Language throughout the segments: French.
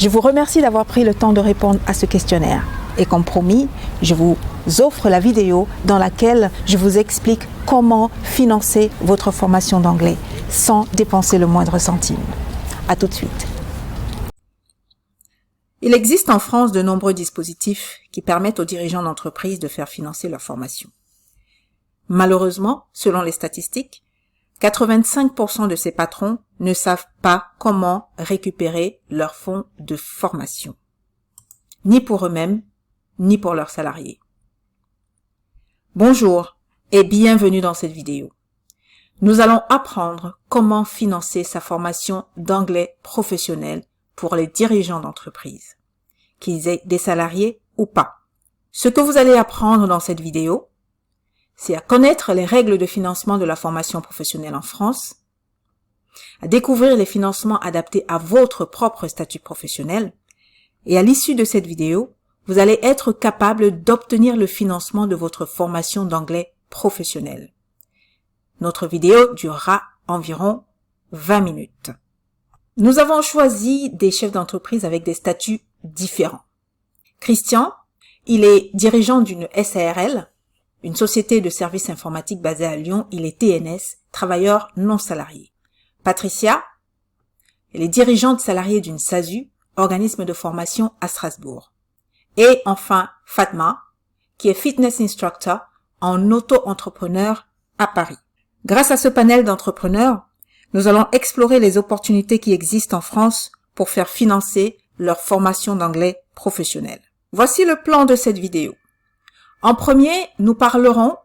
Je vous remercie d'avoir pris le temps de répondre à ce questionnaire. Et comme promis, je vous offre la vidéo dans laquelle je vous explique comment financer votre formation d'anglais sans dépenser le moindre centime. À tout de suite. Il existe en France de nombreux dispositifs qui permettent aux dirigeants d'entreprise de faire financer leur formation. Malheureusement, selon les statistiques, 85% de ces patrons ne savent pas comment récupérer leurs fonds de formation, ni pour eux-mêmes, ni pour leurs salariés. Bonjour et bienvenue dans cette vidéo. Nous allons apprendre comment financer sa formation d'anglais professionnel pour les dirigeants d'entreprise, qu'ils aient des salariés ou pas. Ce que vous allez apprendre dans cette vidéo, c'est à connaître les règles de financement de la formation professionnelle en France, à découvrir les financements adaptés à votre propre statut professionnel, et à l'issue de cette vidéo, vous allez être capable d'obtenir le financement de votre formation d'anglais professionnel. Notre vidéo durera environ 20 minutes. Nous avons choisi des chefs d'entreprise avec des statuts différents. Christian, il est dirigeant d'une SARL, une société de services informatiques basée à Lyon. Il est TNS, travailleur non salarié. Patricia, elle est dirigeante salariée d'une SASU, organisme de formation à Strasbourg. Et enfin, Fatma, qui est fitness instructor en auto-entrepreneur à Paris. Grâce à ce panel d'entrepreneurs, nous allons explorer les opportunités qui existent en France pour faire financer leur formation d'anglais professionnel. Voici le plan de cette vidéo. En premier, nous parlerons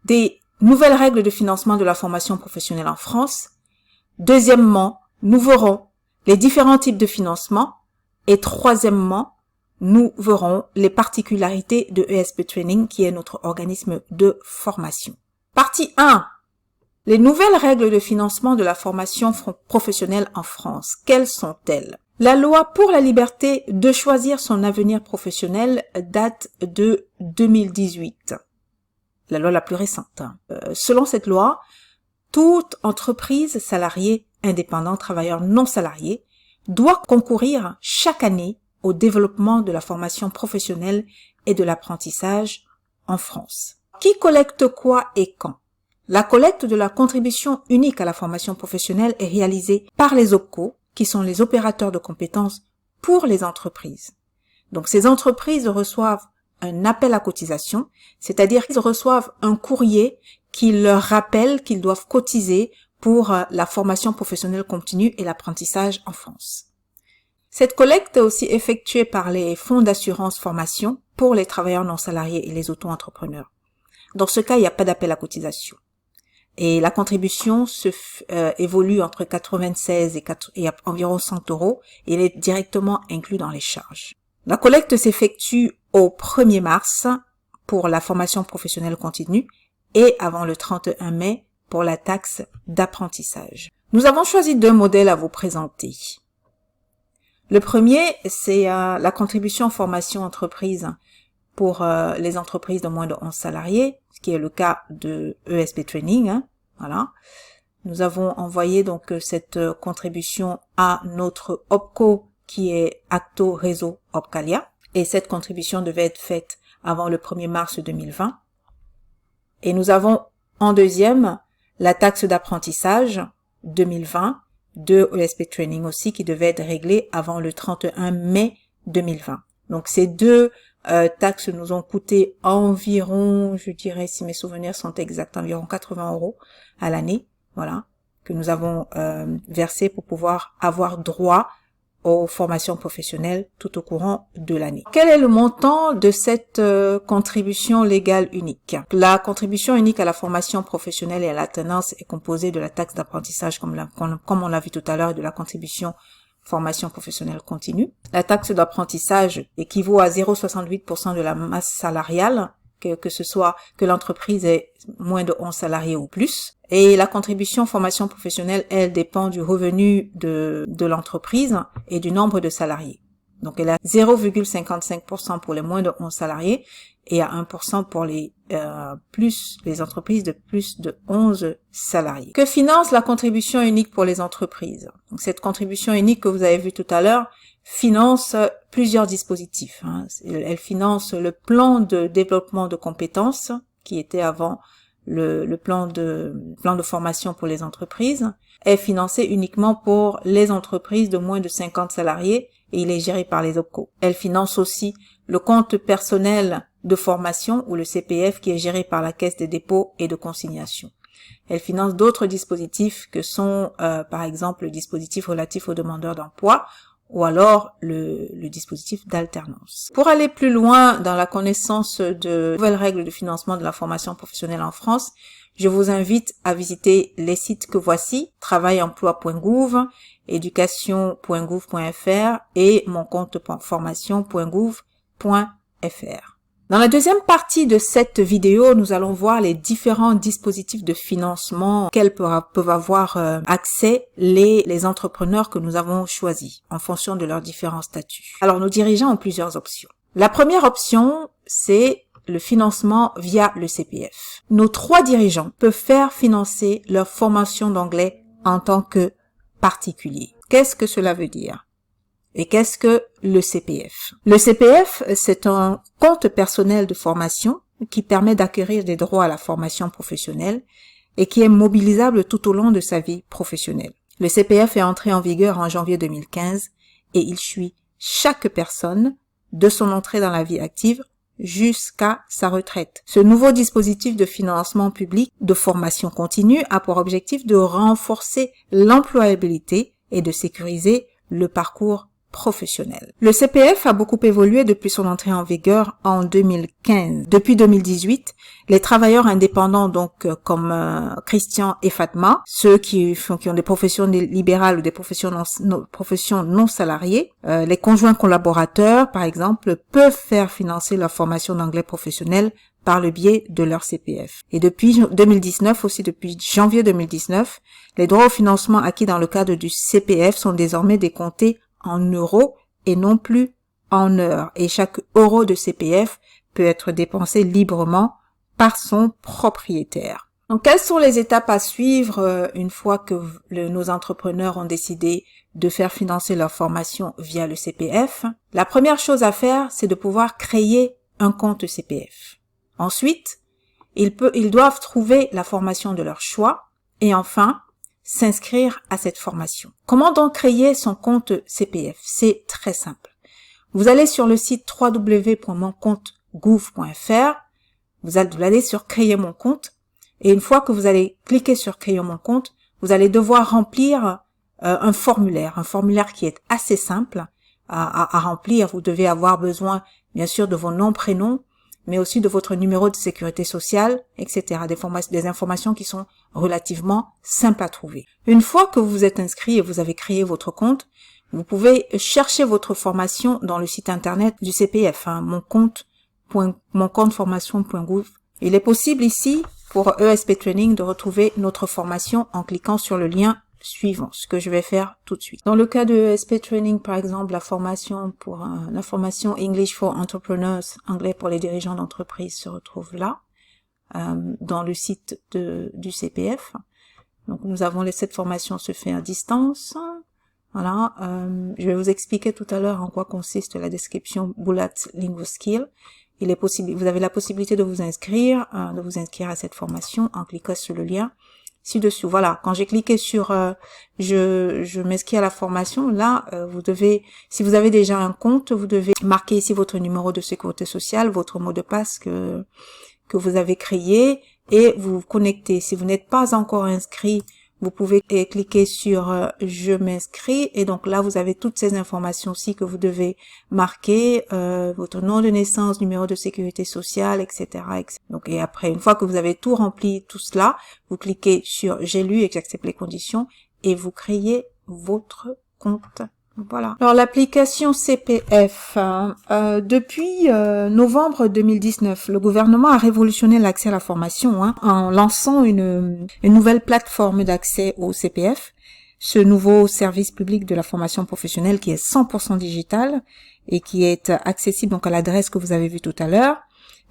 des nouvelles règles de financement de la formation professionnelle en France. Deuxièmement, nous verrons les différents types de financement. Et troisièmement, nous verrons les particularités de ESP Training, qui est notre organisme de formation. Partie 1. Les nouvelles règles de financement de la formation professionnelle en France. Quelles sont-elles? La loi pour la liberté de choisir son avenir professionnel date de 2018. La loi la plus récente. Selon cette loi, toute entreprise, salarié, indépendant, travailleur non salarié, doit concourir chaque année au développement de la formation professionnelle et de l'apprentissage en France. Qui collecte quoi et quand? La collecte de la contribution unique à la formation professionnelle est réalisée par les OPCO, qui sont les opérateurs de compétences pour les entreprises. Donc ces entreprises reçoivent un appel à cotisation, c'est-à-dire qu'ils reçoivent un courrier qui leur rappelle qu'ils doivent cotiser pour la formation professionnelle continue et l'apprentissage en France. Cette collecte est aussi effectuée par les fonds d'assurance formation pour les travailleurs non salariés et les auto-entrepreneurs. Dans ce cas, il n'y a pas d'appel à cotisation. Et la contribution évolue entre 96 et environ 100 euros et elle est directement inclue dans les charges. La collecte s'effectue au 1er mars pour la formation professionnelle continue et avant le 31 mai pour la taxe d'apprentissage. Nous avons choisi deux modèles à vous présenter. Le premier, c'est la contribution formation entreprise pour les entreprises de moins de 11 salariés, ce qui est le cas de ESP Training. Voilà. Nous avons envoyé donc cette contribution à notre OPCO qui est Acto Réseau Opcalia. Et cette contribution devait être faite avant le 1er mars 2020. Et nous avons en deuxième la taxe d'apprentissage 2020 de ESP Training aussi qui devait être réglée avant le 31 mai 2020. Donc ces deux taxes nous ont coûté environ, je dirais si mes souvenirs sont exacts, environ 80 euros à l'année, voilà, que nous avons versé pour pouvoir avoir droit aux formations professionnelles tout au courant de l'année. Quel est le montant de cette contribution légale unique? La contribution unique à la formation professionnelle et à l'alternance est composée de la taxe d'apprentissage, comme on l'a vu tout à l'heure, et de la contribution formation professionnelle continue. La taxe d'apprentissage équivaut à 0,68% de la masse salariale, que ce soit que l'entreprise ait moins de 11 salariés ou plus. Et la contribution formation professionnelle, elle dépend du revenu de l'entreprise et du nombre de salariés. Donc elle est à 0,55% pour les moins de 11 salariés et à 1% pour les entreprises de plus de 11 salariés. Que finance la contribution unique pour les entreprises? Donc cette contribution unique que vous avez vue tout à l'heure, finance plusieurs dispositifs. Elle finance le plan de développement de compétences, qui était avant le plan de formation pour les entreprises, est financé uniquement pour les entreprises de moins de 50 salariés et il est géré par les OPCO. Elle finance aussi le compte personnel de formation ou le CPF qui est géré par la Caisse des dépôts et de consignation. Elle finance d'autres dispositifs que sont par exemple le dispositif relatif aux demandeurs d'emploi ou alors le dispositif d'alternance. Pour aller plus loin dans la connaissance de nouvelles règles de financement de la formation professionnelle en France, je vous invite à visiter les sites que voici, travail-emploi.gouv, éducation.gouv.fr et mon compte formation.gouv.fr. Dans la deuxième partie de cette vidéo, nous allons voir les différents dispositifs de financement auxquels peuvent avoir accès les entrepreneurs que nous avons choisis en fonction de leurs différents statuts. Alors, nos dirigeants ont plusieurs options. La première option, c'est le financement via le CPF. Nos 3 dirigeants peuvent faire financer leur formation d'anglais en tant que particulier. Qu'est-ce que cela veut dire? Et qu'est-ce que le CPF? Le CPF, c'est un compte personnel de formation qui permet d'acquérir des droits à la formation professionnelle et qui est mobilisable tout au long de sa vie professionnelle. Le CPF est entré en vigueur en janvier 2015 et il suit chaque personne de son entrée dans la vie active jusqu'à sa retraite. Ce nouveau dispositif de financement public de formation continue a pour objectif de renforcer l'employabilité et de sécuriser le parcours professionnel. Le CPF a beaucoup évolué depuis son entrée en vigueur en 2015. Depuis 2018, les travailleurs indépendants, donc comme Christian et Fatma, ceux qui ont des professions libérales ou des professions non salariées, les conjoints collaborateurs, par exemple, peuvent faire financer leur formation d'anglais professionnel par le biais de leur CPF. Et depuis 2019, aussi depuis janvier 2019, les droits au financement acquis dans le cadre du CPF sont désormais décomptés en euros et non plus en heures. Et chaque euro de CPF peut être dépensé librement par son propriétaire. Donc, quelles sont les étapes à suivre une fois que nos entrepreneurs ont décidé de faire financer leur formation via le CPF? La première chose à faire, c'est de pouvoir créer un compte CPF. Ensuite, ils doivent trouver la formation de leur choix et enfin, s'inscrire à cette formation. Comment donc créer son compte CPF? C'est très simple. Vous allez sur le site www.moncomptegouv.fr, vous allez sur créer mon compte et une fois que vous allez cliquer sur créer mon compte, vous allez devoir remplir un formulaire qui est assez simple à remplir. Vous devez avoir besoin bien sûr de vos noms, prénoms, mais aussi de votre numéro de sécurité sociale, etc. Des informations qui sont relativement simples à trouver. Une fois que vous êtes inscrit et vous avez créé votre compte, vous pouvez chercher votre formation dans le site internet du CPF, moncompteformation.gouv. Il est possible ici, pour ESP Training, de retrouver notre formation en cliquant sur le lien suivant, ce que je vais faire tout de suite. Dans le cas de ESP Training, par exemple, la formation English for Entrepreneurs, anglais pour les dirigeants d'entreprise, se retrouve là, dans le site du CPF. Donc, cette formation se fait à distance. Voilà, je vais vous expliquer tout à l'heure en quoi consiste la description Bullet LinguaSkill. Vous avez la possibilité de vous inscrire à cette formation en cliquant sur le lien ci-dessous. Voilà, quand j'ai cliqué sur je m'inscris à la formation, là si vous avez déjà un compte, vous devez marquer ici votre numéro de sécurité sociale, votre mot de passe que vous avez créé et vous vous connectez. Si vous n'êtes pas encore inscrit, vous pouvez cliquer sur je m'inscris et donc là vous avez toutes ces informations aussi que vous devez marquer, votre nom de naissance, numéro de sécurité sociale, etc., etc. Donc et après, une fois que vous avez tout rempli, tout cela, vous cliquez sur j'ai lu et j'accepte les conditions et vous créez votre compte. Voilà. Alors l'application CPF, depuis novembre 2019, le gouvernement a révolutionné l'accès à la formation en lançant une nouvelle plateforme d'accès au CPF, ce nouveau service public de la formation professionnelle qui est 100% digital et qui est accessible donc à l'adresse que vous avez vue tout à l'heure,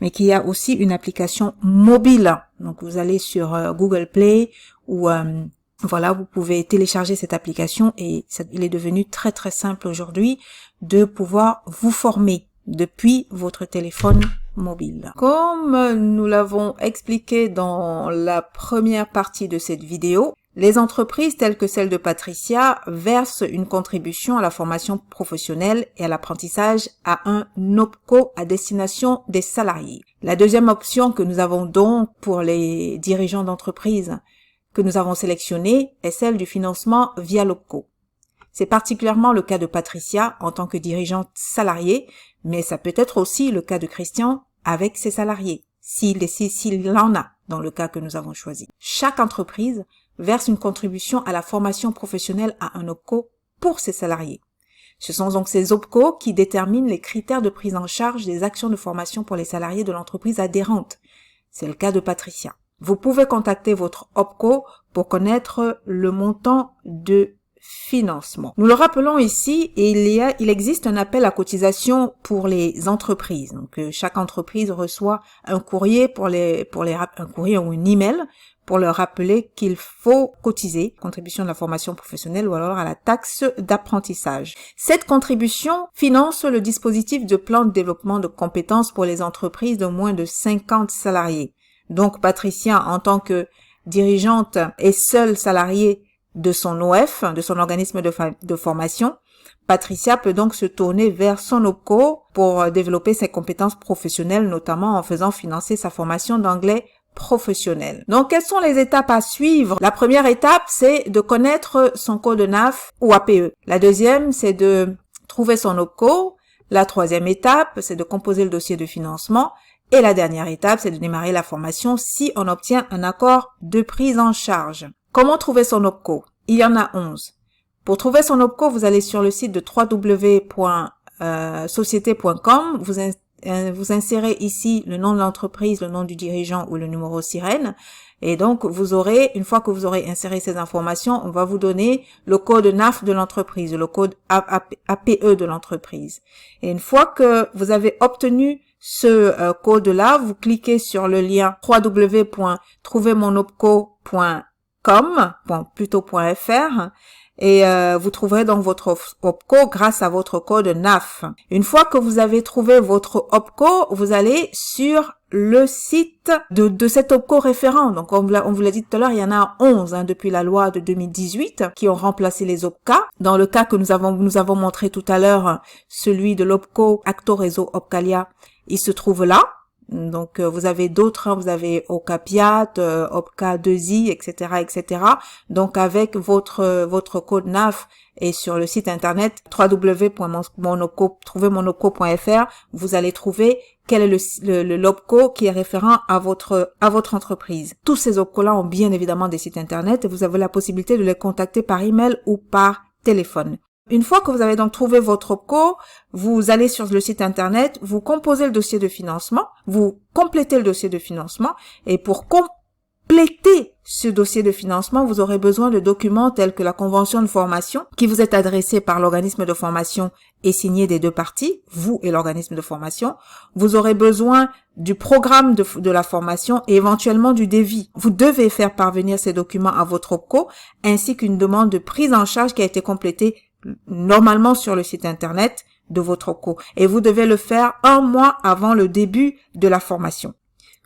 mais qui a aussi une application mobile. Donc vous allez sur Google Play ou Voilà, vous pouvez télécharger cette application et il est devenu très très simple aujourd'hui de pouvoir vous former depuis votre téléphone mobile. Comme nous l'avons expliqué dans la première partie de cette vidéo, les entreprises telles que celle de Patricia versent une contribution à la formation professionnelle et à l'apprentissage à un OPCO à destination des salariés. La deuxième option que nous avons donc pour les dirigeants d'entreprise que nous avons sélectionnée est celle du financement via l'OPCO. C'est particulièrement le cas de Patricia en tant que dirigeante salariée, mais ça peut être aussi le cas de Christian avec ses salariés, s'il en a dans le cas que nous avons choisi. Chaque entreprise verse une contribution à la formation professionnelle à un OPCO pour ses salariés. Ce sont donc ces OPCO qui déterminent les critères de prise en charge des actions de formation pour les salariés de l'entreprise adhérente. C'est le cas de Patricia. Vous pouvez contacter votre OPCO pour connaître le montant de financement. Nous le rappelons ici, il existe un appel à cotisation pour les entreprises. Donc chaque entreprise reçoit un courrier un courrier ou un email pour leur rappeler qu'il faut cotiser, contribution de la formation professionnelle ou alors à la taxe d'apprentissage. Cette contribution finance le dispositif de plan de développement de compétences pour les entreprises de moins de 50 salariés. Donc Patricia, en tant que dirigeante et seule salariée de son OF, de son organisme de formation, Patricia peut donc se tourner vers son OPCO pour développer ses compétences professionnelles, notamment en faisant financer sa formation d'anglais professionnel. Donc, quelles sont les étapes à suivre? La première étape, c'est de connaître son code NAF ou APE. La deuxième, c'est de trouver son OPCO. La troisième étape, c'est de composer le dossier de financement. Et la dernière étape, c'est de démarrer la formation si on obtient un accord de prise en charge. Comment trouver son OPCO? Il y en a 11. Pour trouver son OPCO, vous allez sur le site de www.société.com, vous insérez ici le nom de l'entreprise, le nom du dirigeant ou le numéro sirène. Et donc, une fois que vous aurez inséré ces informations, on va vous donner le code NAF de l'entreprise, le code APE de l'entreprise. Et une fois que vous avez obtenu ce code-là, vous cliquez sur le lien www.trouvermonopco.com.fr et vous trouverez donc votre OPCO grâce à votre code NAF. Une fois que vous avez trouvé votre OPCO, vous allez sur le site de cet OPCO référent. Donc, on vous l'a dit tout à l'heure, il y en a 11 depuis la loi de 2018 qui ont remplacé les OPCA. Dans le cas que nous avons montré tout à l'heure, celui de l'OPCO Acto Réseau Opcalia, il se trouve là. Donc, vous avez d'autres, vous avez OCAPIAT, OPCA 2i, etc., etc. Donc, avec votre code NAF et sur le site internet www.trouvermonopco.fr, vous allez trouver quel est l'OPCO qui est référent à votre entreprise. Tous ces OPCO-là ont bien évidemment des sites internet et vous avez la possibilité de les contacter par email ou par téléphone. Une fois que vous avez donc trouvé votre OPCO, vous allez sur le site internet, vous composez le dossier de financement, vous complétez le dossier de financement et pour compléter ce dossier de financement, vous aurez besoin de documents tels que la convention de formation qui vous est adressée par l'organisme de formation et signée des deux parties, vous et l'organisme de formation. Vous aurez besoin du programme de la formation et éventuellement du devis. Vous devez faire parvenir ces documents à votre OPCO ainsi qu'une demande de prise en charge qui a été complétée normalement sur le site internet de votre OPCO. Et vous devez le faire 1 mois avant le début de la formation.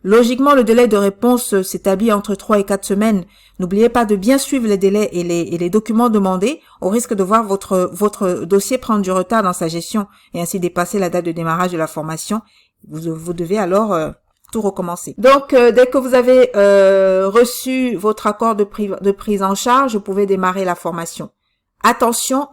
Logiquement, le délai de réponse s'établit entre 3 et 4 semaines. N'oubliez pas de bien suivre les délais et les documents demandés au risque de voir votre dossier prendre du retard dans sa gestion et ainsi dépasser la date de démarrage de la formation. Vous devez alors tout recommencer. Donc, dès que vous avez reçu votre accord de prise en charge, vous pouvez démarrer la formation. Attention,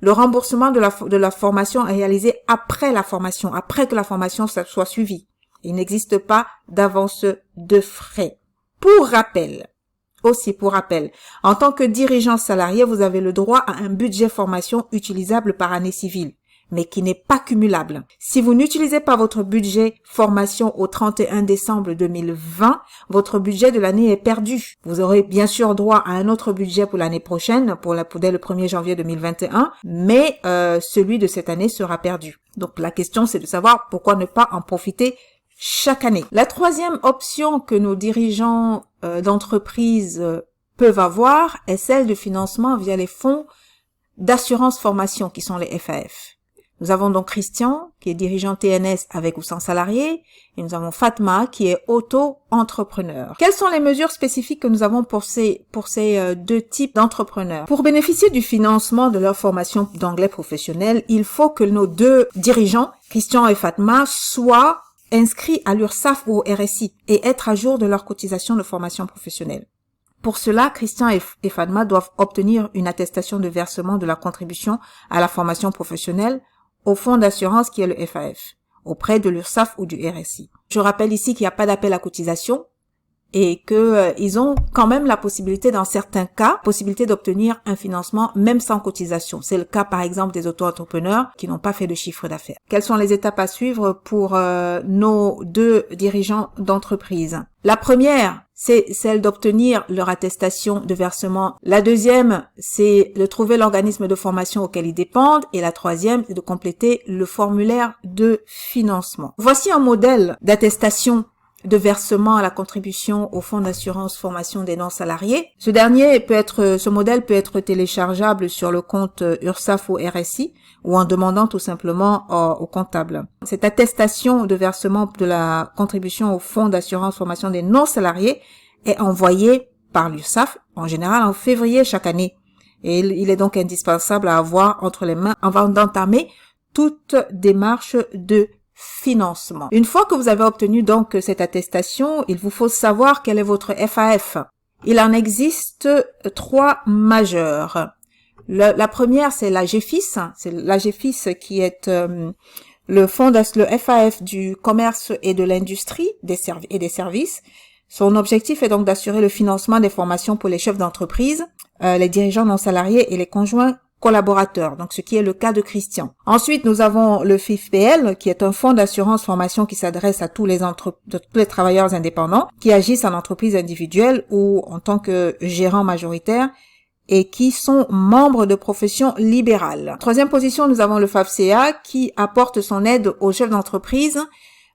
le remboursement de la formation est réalisé après la formation, après que la formation soit suivie. Il n'existe pas d'avance de frais. Pour rappel, en tant que dirigeant salarié, vous avez le droit à un budget formation utilisable par année civile, mais qui n'est pas cumulable. Si vous n'utilisez pas votre budget formation au 31 décembre 2020, votre budget de l'année est perdu. Vous aurez bien sûr droit à un autre budget pour l'année prochaine, dès le 1er janvier 2021, mais celui de cette année sera perdu. Donc la question, c'est de savoir pourquoi ne pas en profiter chaque année. La troisième option que nos dirigeants d'entreprise peuvent avoir est celle de financement via les fonds d'assurance formation qui sont les FAF. Nous avons donc Christian qui est dirigeant TNS avec ou sans salarié et nous avons Fatma qui est auto-entrepreneur. Quelles sont les mesures spécifiques que nous avons pour ces deux types d'entrepreneurs? Pour bénéficier du financement de leur formation d'anglais professionnel, il faut que nos deux dirigeants, Christian et Fatma, soient inscrits à l'URSSAF ou au RSI et être à jour de leur cotisation de formation professionnelle. Pour cela, Christian et Fatma doivent obtenir une attestation de versement de la contribution à la formation professionnelle au fonds d'assurance qui est le FAF, auprès de l'URSSAF ou du RSI. Je rappelle ici qu'il n'y a pas d'appel à cotisation et que ils ont quand même la possibilité, dans certains cas, d'obtenir un financement même sans cotisation. C'est le cas par exemple des auto-entrepreneurs qui n'ont pas fait de chiffre d'affaires. Quelles sont les étapes à suivre pour nos deux dirigeants d'entreprise? La première, c'est celle d'obtenir leur attestation de versement. La deuxième, c'est de trouver l'organisme de formation auquel ils dépendent. Et la troisième, c'est de compléter le formulaire de financement. Voici un modèle d'attestation de versement à la contribution au fonds d'assurance formation des non-salariés. Ce modèle peut être téléchargeable sur le compte URSSAF ou RSI ou en demandant tout simplement au comptable. Cette attestation de versement de la contribution au fonds d'assurance formation des non-salariés est envoyée par l'URSSAF en général en février chaque année. Et il est donc indispensable à avoir entre les mains avant d'entamer toute démarche de financement. Une fois que vous avez obtenu donc cette attestation, il vous faut savoir quel est votre FAF. Il en existe 3 majeurs. La première, c'est l'AGFIS. C'est l'AGFIS qui est le FAF du commerce et de l'industrie et des services. Son objectif est donc d'assurer le financement des formations pour les chefs d'entreprise, les dirigeants non salariés et les conjoints collaborateurs, donc ce qui est le cas de Christian. Ensuite, nous avons le FIFPL, qui est un fonds d'assurance formation qui s'adresse à tous les travailleurs indépendants qui agissent en entreprise individuelle ou en tant que gérants majoritaires et qui sont membres de professions libérales. Troisième position, nous avons le FAFCA qui apporte son aide aux chefs d'entreprise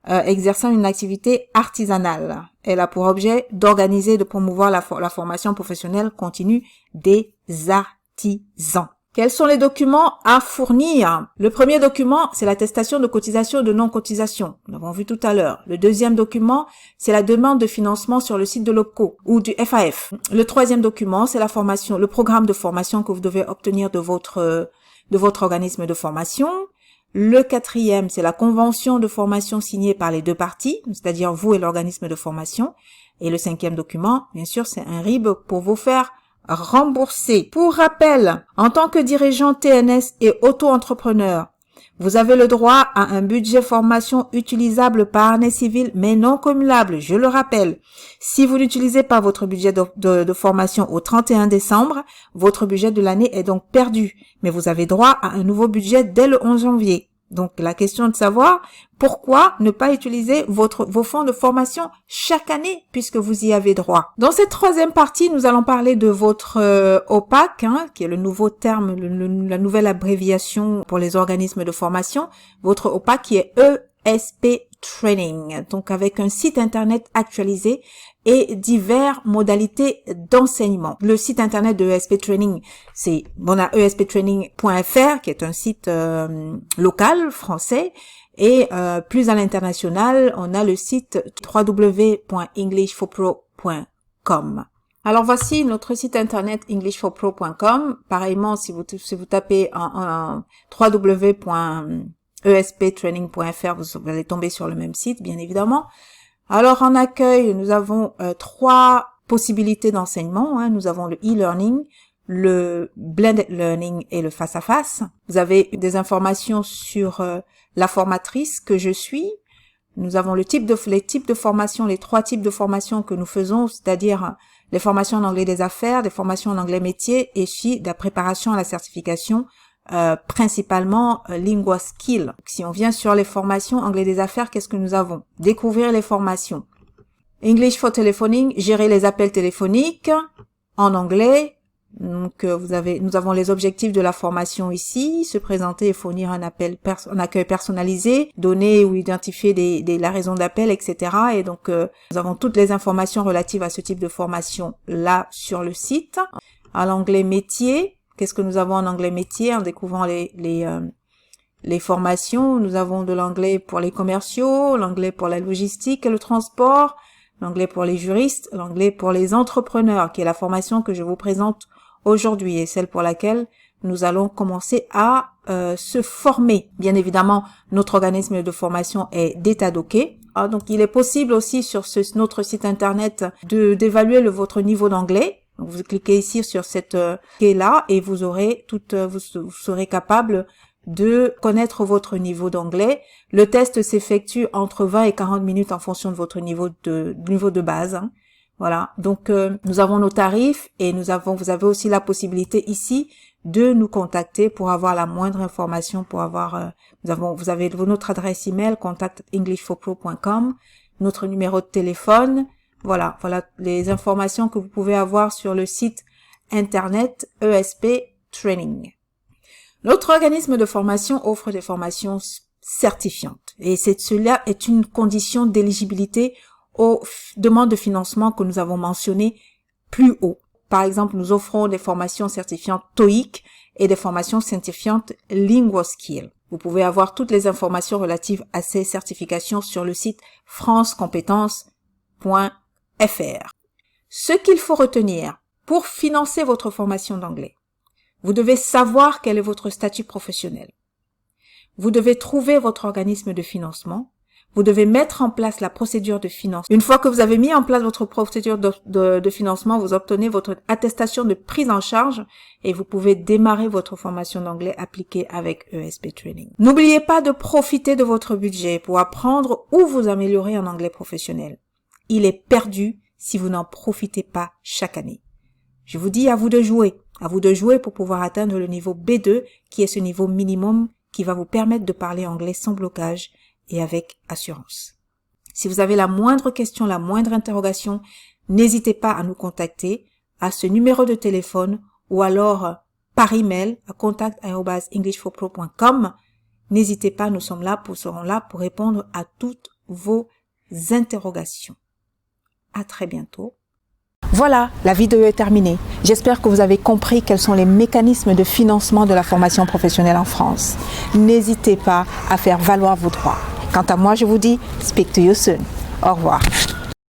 exerçant une activité artisanale. Elle a pour objet d'organiser et de promouvoir la formation professionnelle continue des artisans. Quels sont les documents à fournir? Le premier document, c'est l'attestation de cotisation et de non-cotisation. Nous l'avons vu tout à l'heure. Le deuxième document, c'est la demande de financement sur le site de l'OPCO ou du FAF. Le troisième document, c'est la formation, le programme de formation que vous devez obtenir de votre organisme de formation. Le quatrième, c'est la convention de formation signée par les deux parties, c'est-à-dire vous et l'organisme de formation. Et le cinquième document, bien sûr, c'est un RIB pour vous faire rembourser. Pour rappel, en tant que dirigeant TNS et auto-entrepreneur, vous avez le droit à un budget formation utilisable par année civile, mais non cumulable. Je le rappelle, si vous n'utilisez pas votre budget de formation au 31 décembre, votre budget de l'année est donc perdu. Mais vous avez droit à un nouveau budget dès le 11 janvier. Donc, la question de savoir pourquoi ne pas utiliser vos fonds de formation chaque année puisque vous y avez droit. Dans cette troisième partie, nous allons parler de votre OPAC, qui est le nouveau terme, la nouvelle abréviation pour les organismes de formation. Votre OPAC qui est ESP Training, donc avec un site internet actualisé et diverses modalités d'enseignement. Le site internet de ESP Training, on a esptraining.fr qui est un site local français et plus à l'international, on a le site www.englishforpro.com. Alors voici notre site internet englishforpro.com. Pareillement, si vous tapez en www.esptraining.fr, vous allez tomber sur le même site, bien évidemment. Alors en accueil, nous avons 3 possibilités d'enseignement. Nous avons le e-learning, le blended learning et le face-à-face. Vous avez des informations sur la formatrice que je suis. Nous avons les types de formation, les 3 types de formation que nous faisons, c'est-à-dire les formations en anglais des affaires, des formations en anglais métier et aussi de la préparation à la certification, principalement Lingua Skill. Si on vient sur les formations anglais des affaires, qu'est-ce que nous avons? Découvrir les formations. English for Telephoning, gérer les appels téléphoniques en anglais, Donc, nous avons les objectifs de la formation ici, se présenter et fournir un accueil personnalisé, donner ou identifier la raison d'appel, etc. Et donc, nous avons toutes les informations relatives à ce type de formation là sur le site. À l'onglet métier, qu'est-ce que nous avons en onglet métier? En découvrant les formations, nous avons de l'anglais pour les commerciaux, l'anglais pour la logistique et le transport, l'anglais pour les juristes, l'anglais pour les entrepreneurs, qui est la formation que je vous présente aujourd'hui et celle pour laquelle nous allons commencer à se former. Bien évidemment, notre organisme de formation est DataDocké. Donc, il est possible aussi sur notre site internet d'évaluer votre niveau d'anglais. Donc, vous cliquez ici sur cette clé-là et vous serez capable de connaître votre niveau d'anglais. Le test s'effectue entre 20 et 40 minutes en fonction de votre niveau de base. Voilà. Donc, nous avons nos tarifs et vous avez aussi la possibilité ici de nous contacter pour avoir la moindre information, vous avez notre adresse email, contact@englishforpro.com, notre numéro de téléphone. Voilà les informations que vous pouvez avoir sur le site internet ESP Training. Notre organisme de formation offre des formations certifiantes et cela est une condition d'éligibilité aux demandes de financement que nous avons mentionnées plus haut. Par exemple, nous offrons des formations certifiantes TOEIC et des formations certifiantes LinguaSkill. Vous pouvez avoir toutes les informations relatives à ces certifications sur le site francecompétences.fr. Ce qu'il faut retenir pour financer votre formation d'anglais. Vous devez savoir quel est votre statut professionnel. Vous devez trouver votre organisme de financement. Vous devez mettre en place la procédure de financement. Une fois que vous avez mis en place votre procédure de financement, vous obtenez votre attestation de prise en charge et vous pouvez démarrer votre formation d'anglais appliquée avec ESP Training. N'oubliez pas de profiter de votre budget pour apprendre ou vous améliorer en anglais professionnel. Il est perdu si vous n'en profitez pas chaque année. Je vous dis à vous de jouer pour pouvoir atteindre le niveau B2 qui est ce niveau minimum qui va vous permettre de parler anglais sans blocage et avec assurance. Si vous avez la moindre question, la moindre interrogation, n'hésitez pas à nous contacter à ce numéro de téléphone ou alors par email à contact@englishforpro.com. N'hésitez pas, nous serons là pour répondre à toutes vos interrogations. À très bientôt. Voilà, la vidéo est terminée. J'espère que vous avez compris quels sont les mécanismes de financement de la formation professionnelle en France. N'hésitez pas à faire valoir vos droits. Quant à moi, je vous dis, speak to you soon. Au revoir.